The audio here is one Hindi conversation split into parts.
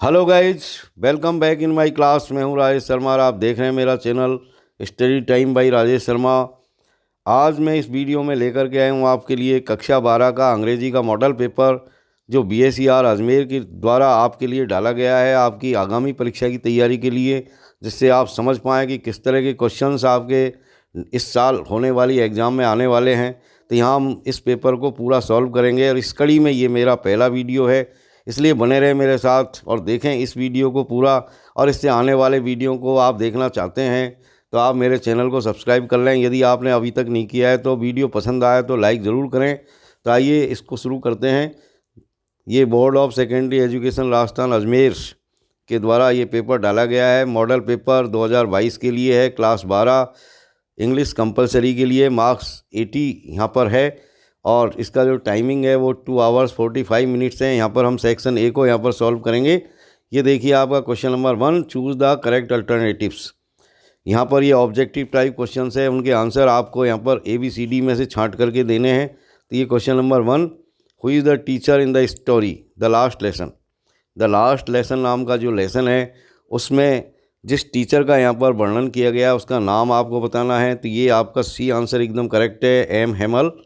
Hello guys, welcome back in my class. मैं हूं राजेश शर्मा और आप देख रहे हैं मेरा channel study time by Rajesh Sharma. आज मैं इस वीडियो में लेकर के आया हूं आपके लिए कक्षा 12 का अंग्रेजी का मॉडल पेपर जो BSER अजमेर के द्वारा आपके लिए डाला गया है आपकी आगामी परीक्षा की तैयारी के लिए, जिससे आप समझ पाएँ कि किस तरह के क्वेश्चंस आपके इस साल होने वाली एग्ज़ाम में आने वाले हैं। तो यहाँ हम इस पेपर को पूरा सॉल्व करेंगे और इस कड़ी में ये मेरा पहला वीडियो है, इसलिए बने रहे मेरे साथ और देखें इस वीडियो को पूरा। और इससे आने वाले वीडियो को आप देखना चाहते हैं तो आप मेरे चैनल को सब्सक्राइब कर लें। यदि आपने अभी तक नहीं किया है तो वीडियो पसंद आया तो लाइक ज़रूर करें। तो आइए इसको शुरू करते हैं। ये board of secondary education Rajasthan Ajmer के द्वारा ये पेपर डाला गया है। मॉडल पेपर 2022 के लिए है, क्लास 12 इंग्लिश कंपलसरी के लिए, मार्क्स 80 यहाँ पर है और इसका जो टाइमिंग है वो 2 आवर्स 45 मिनट्स है। यहाँ पर हम सेक्शन ए को यहाँ पर सॉल्व करेंगे। ये देखिए आपका question number 1, choose the correct alternatives. यहाँ पर ये ऑब्जेक्टिव टाइप क्वेश्चन है, उनके आंसर आपको यहाँ पर ABCD में से छांट करके देने हैं। तो ये question number 1, who is the teacher in the story the last lesson. The last lesson नाम का जो लेसन है उसमें जिस टीचर का यहाँ पर वर्णन किया गया उसका नाम आपको बताना है। तो ये आपका सी आंसर एकदम करेक्ट है, M. हेमल।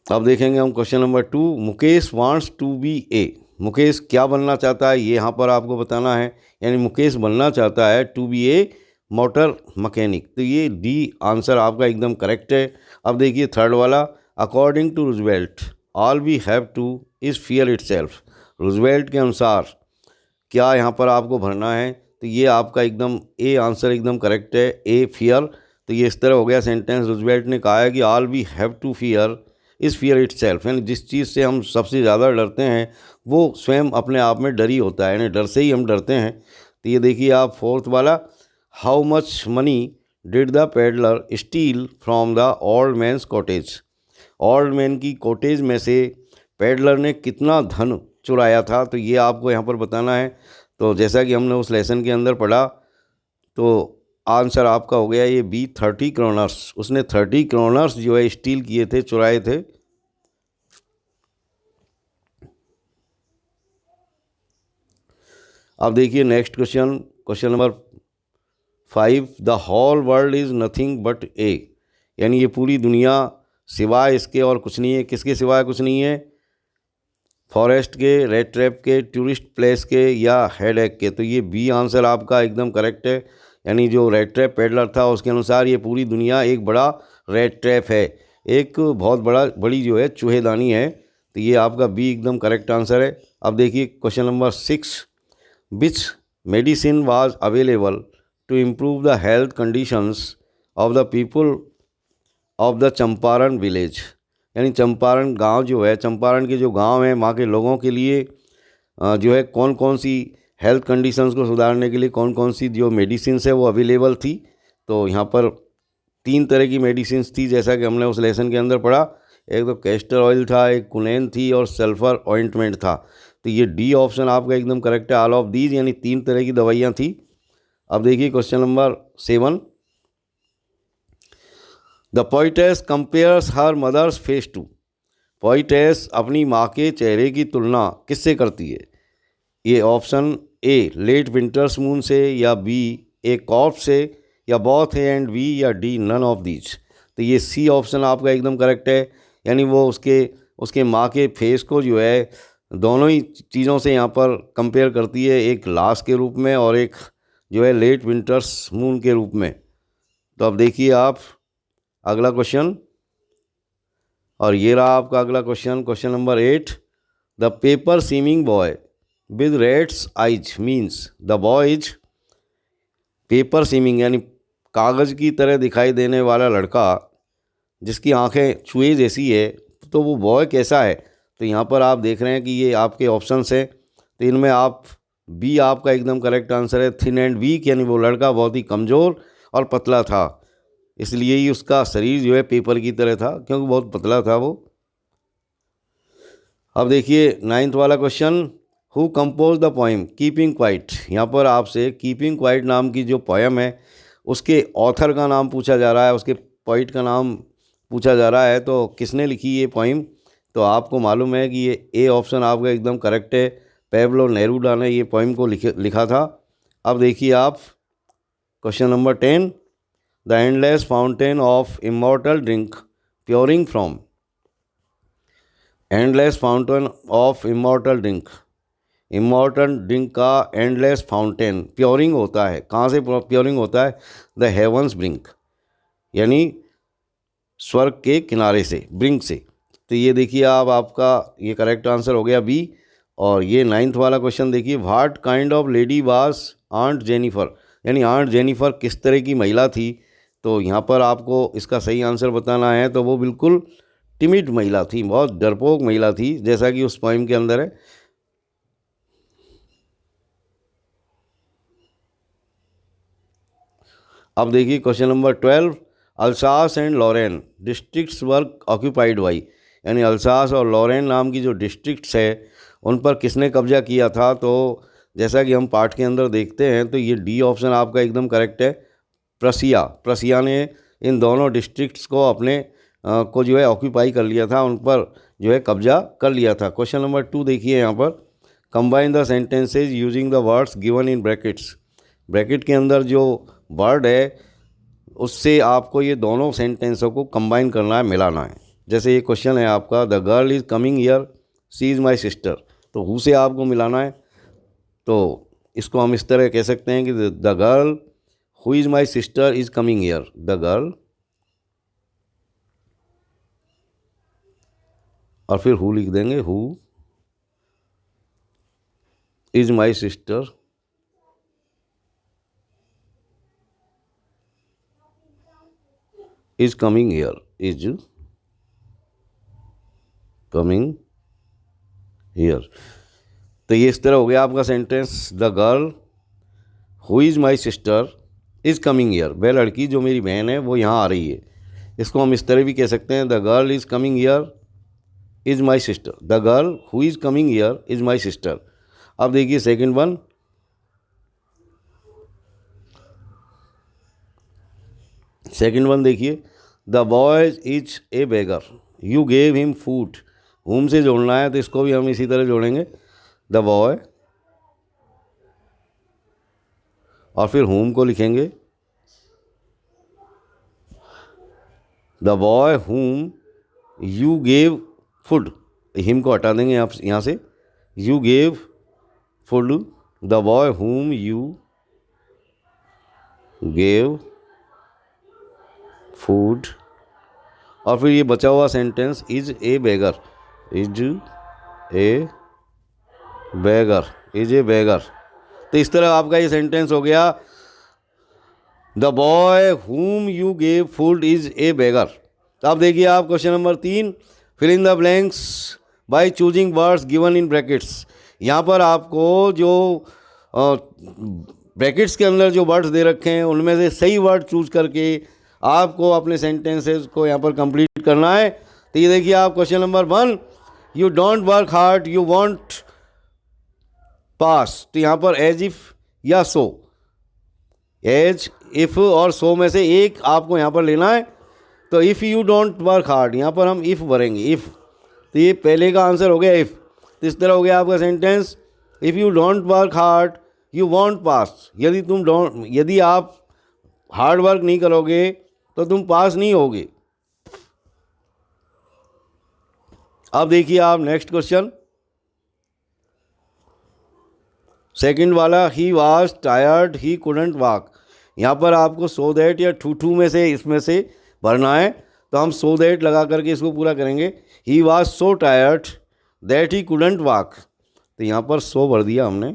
अब देखेंगे हम question number 2, Mukesh wants to be a. Mukesh क्या बनना चाहता है ये यहाँ पर आपको बताना है, यानी मुकेश बनना चाहता है to be a motor mechanic. तो ये डी आंसर आपका एकदम करेक्ट है। अब देखिए थर्ड वाला, according to Roosevelt all we have to is fear itself. Roosevelt के अनुसार क्या यहाँ पर आपको भरना है, तो ये आपका एकदम ए आंसर एकदम करेक्ट है, ए फियर। तो ये इस तरह हो गया सेंटेंस, रूजवेल्ट ने कहा है कि all we have to fear is fear itself, यानी जिस चीज़ से हम सबसे ज़्यादा डरते हैं वो स्वयं अपने आप में डर ही होता है, यानी डर से ही हम डरते हैं। तो ये देखिए आप फोर्थ वाला, how much money did the peddler steal from the old man's cottage. Old man की कॉटेज में से पेडलर ने कितना धन चुराया था, तो ये आपको यहाँ पर बताना है। तो जैसा कि हमने उस लेसन के अंदर पढ़ा तो आंसर आपका हो गया ये बी, 30 क्रोनर्स। उसने 30 क्रोनर्स जो है स्टील किए थे, चुराए थे। अब देखिए next question, question number 5, the whole world is nothing but a. यानी ये पूरी दुनिया सिवाय इसके और कुछ नहीं है। किसके सिवाय कुछ नहीं है? फॉरेस्ट के, रेड ट्रैप के, टूरिस्ट प्लेस के या हेडेक के। तो ये बी आंसर आपका एकदम करेक्ट है। यानी जो रेड ट्रैप पेडलर था उसके अनुसार ये पूरी दुनिया एक बड़ा रेड ट्रैप है, एक बहुत बड़ी जो है चूहेदानी है। तो ये आपका बी एकदम करेक्ट आंसर है। अब देखिए question number 6, which medicine was available to improve the health conditions of the people of the Champaran village. यानी चंपारण गांव जो है, चंपारण के जो गांव हैं वहाँ के लोगों के लिए जो है कौन कौन सी हेल्थ कंडीशंस को सुधारने के लिए कौन कौन सी जो मेडिसिन्स है वो अवेलेबल थी। तो यहाँ पर 3 तरह की मेडिसिन्स थी, जैसा कि हमने उस लेसन के अंदर पढ़ा। एक तो कैस्टर ऑयल था, एक कुनैन थी और सल्फर ऑइंटमेंट था। तो ये डी ऑप्शन आपका एकदम करेक्ट है, ऑल ऑफ दीज, यानी 3 तरह की दवाइयाँ थी। अब देखिए question number 7, the poetess compares her mother's face to. Poetess अपनी माँ के चेहरे की तुलना किससे करती है? ये option A late winter's moon से, या बी ए कॉर्प्स से, या बोथ ए एंड बी, या डी नन ऑफ दीज। तो ये सी ऑप्शन आपका एकदम करेक्ट है। यानी वो उसके माँ के फेस को जो है दोनों ही चीज़ों से यहाँ पर कंपेयर करती है, एक लाश के रूप में और एक जो है लेट विंटर्स मून के रूप में। तो अब देखिए आप अगला क्वेश्चन, और ये रहा आपका अगला question, question number 8, the paper seeming boy with reds eyes means. The boy is paper seeming, यानी कागज़ की तरह दिखाई देने वाला लड़का जिसकी आंखें चूहे जैसी है, तो वो बॉय कैसा है? तो यहाँ पर आप देख रहे हैं कि ये आपके ऑप्शंस हैं। तो इनमें आप बी आपका एकदम करेक्ट आंसर है, थिन एंड वीक, यानी वो लड़का बहुत ही कमज़ोर और पतला था, इसलिए ही उसका शरीर जो है पेपर की तरह था, क्योंकि बहुत पतला था वो। अब देखिए 9th वाला question, who compose the poem keeping quiet. यहाँ पर आपसे कीपिंग क्वाइट नाम की जो पोएम है उसके ऑथर का नाम पूछा जा रहा है, उसके पोइट का नाम पूछा जा रहा है। तो किसने लिखी ये पोइम, तो आपको मालूम है कि ये ए ऑप्शन आपका एकदम करेक्ट है। पेब्लो नेरूदा ने ये पोइम को लिखा था। अब देखिए आप question number 10, the endless fountain of immortal drink pouring from. Endless fountain of immortal drink, immortal drink का एंडलेस फाउंटेन प्योरिंग होता है, कहाँ से प्योरिंग होता है, द हेवंस ब्रिंक, यानी स्वर्ग के किनारे से, ब्रिंक से। तो ये देखिए आप, आपका ये करेक्ट आंसर हो गया बी। और ये 9th वाला क्वेश्चन देखिए, what kind of lady was aunt Jennifer, यानी आंट जेनिफर किस तरह की महिला थी। तो यहाँ पर आपको इसका सही आंसर बताना है। तो वो बिल्कुल टिमिड महिला थी, बहुत डरपोक महिला थी, जैसा कि उस पोइम के अंदर है। अब देखिए question number 12, Alsace and Lorraine districts were occupied by, यानी अल्सास और लॉरेन नाम की जो डिस्ट्रिक्ट्स है उन पर किसने कब्जा किया था। तो जैसा कि हम पाठ के अंदर देखते हैं, तो ये डी ऑप्शन आपका एकदम करेक्ट है। प्रसिया ने इन दोनों डिस्ट्रिक्ट्स को अपने को जो है ऑक्यूपाई कर लिया था, उन पर जो है कब्जा कर लिया था। क्वेश्चन नंबर 2 देखिए यहाँ पर, combine the sentences using the words given in brackets. Bracket के अंदर जो वर्ड है उससे आपको ये दोनों सेंटेंसों को कंबाइन करना है, मिलाना है। जैसे ये क्वेश्चन है आपका, the girl is coming here she is my sister, तो हु से आपको मिलाना है। तो इसको हम इस तरह कह सकते हैं कि the girl who is my sister is coming here, the girl, और फिर हु लिख देंगे, who is my sister is coming here, is coming here. तो ये इस तरह हो गया आपका sentence, the girl who is my sister is coming here, वह लड़की जो मेरी बहन है वो यहाँ आ रही है। इसको हम इस तरह भी कह सकते हैं, the girl is coming here is my sister, the girl who is coming here is my sister. अब देखिए सेकंड वन देखिए, the boys is a beggar you gave him food, home से जोड़ना है तो इसको भी हम इसी तरह जोड़ेंगे, द बॉय, और फिर होम को लिखेंगे, the boy whom you gave food, him को हटा देंगे यहाँ से, you gave food, the boy whom you gave food, और फिर ये बचा हुआ sentence, is a beggar, is a beggar, is a beggar. तो इस तरह आपका ये सेंटेंस हो गया, the boy whom you gave food is a beggar. तो अब देखिए आप question number 3, fill in the blanks by choosing words given in brackets. यहाँ पर आपको जो ब्रैकेट्स के अंदर जो वर्ड्स दे रखे हैं उनमें से सही वर्ड चूज करके आपको अपने सेंटेंसेस को यहाँ पर कंप्लीट करना है। तो ये देखिए आप question number 1, you don't work hard you won't pass. तो यहाँ पर एज इफ़ या सो, एज, इफ़ और सो में से एक आपको यहाँ पर लेना है। तो if you don't work hard, यहाँ पर हम इफ़ भरेंगे, इफ़। तो ये पहले का आंसर हो गया इफ़। तो इस तरह हो गया आपका sentence, if you don't work hard you won't pass. यदि आप हार्ड वर्क नहीं करोगे तो तुम पास नहीं होगे। अब देखिए आप नेक्स्ट क्वेश्चन, सेकंड वाला, he was tired he couldn't walk. यहाँ पर आपको सो दैट या ठू में से इसमें से भरना है। तो हम सो दैट लगा करके इसको पूरा करेंगे, he was so tired that he couldn't walk. तो यहाँ पर सो भर दिया हमने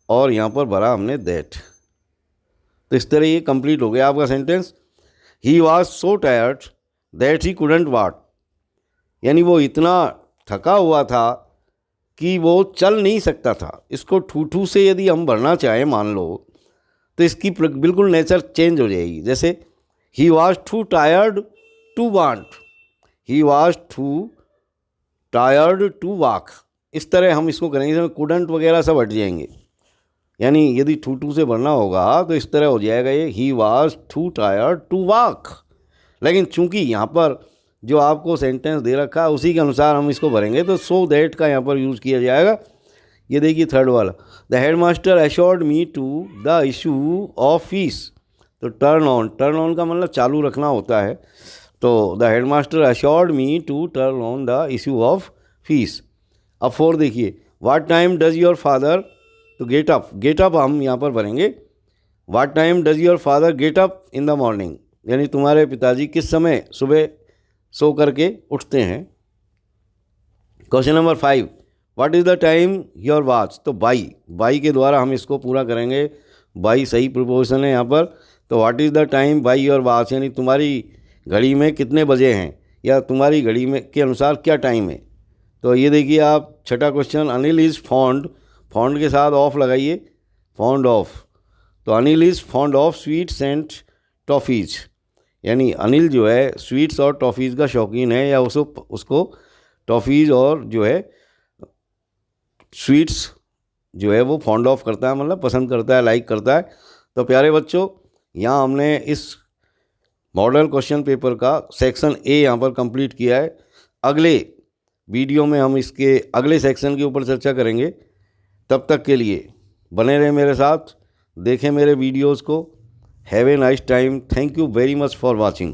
और यहाँ पर भरा हमने दैट। तो इस तरह ये कंप्लीट हो गया आपका sentence, he was so tired that he couldn't walk, यानी वो इतना थका हुआ था कि वो चल नहीं सकता था। इसको ठू से यदि हम भरना चाहें मान लो, तो इसकी बिल्कुल नेचर चेंज हो जाएगी। जैसे he was too tired to want, he was too tired to walk. इस तरह हम इसको करेंगे, इसमें कुडंट वगैरह सब हट जाएंगे। यानी यदि ठू से भरना होगा तो इस तरह हो जाएगा ये, he was too tired to walk, लेकिन चूंकि यहाँ पर जो आपको सेंटेंस दे रखा है उसी के अनुसार हम इसको भरेंगे, तो सो दैट का यहाँ पर यूज़ किया जाएगा। ये देखिए थर्ड वाला, the headmaster assured me to the issue of fees. तो टर्न ऑन का मतलब चालू रखना होता है। तो the headmaster assured me to turn on the issue of fees. अब 4 देखिए, what time does your father, तो गेट अप हम यहाँ पर भरेंगे। What time does your father get up in the morning, यानी तुम्हारे पिताजी किस समय सुबह सो करके उठते हैं। Question number 5, what is the time your watch, तो बाई के द्वारा हम इसको पूरा करेंगे। बाई सही प्रिपोजिशन है यहाँ पर। तो what is the time by your watch, यानी तुम्हारी घड़ी में कितने बजे हैं, या तुम्हारी घड़ी में के अनुसार क्या टाइम है। तो ये देखिए आप छठा क्वेश्चन, अनिल इज़ फॉन्ड के साथ ऑफ लगाइए, फॉन्ड ऑफ। तो Anil is fond of sweets and toffees, यानी अनिल जो है स्वीट्स और टॉफ़ीज़ का शौकीन है, या उसको टॉफ़ीज़ और जो है स्वीट्स जो है वो फॉन्ड ऑफ करता है, मतलब पसंद करता है, लाइक करता है। तो प्यारे बच्चों, यहाँ हमने इस मॉडल क्वेश्चन पेपर का सेक्शन ए यहाँ पर कंप्लीट किया है। अगले वीडियो में हम इसके अगले सेक्शन के ऊपर चर्चा करेंगे। तब तक के लिए बने रहें मेरे साथ, देखें मेरे वीडियोज़ को। Have a nice time. Thank you very much for watching.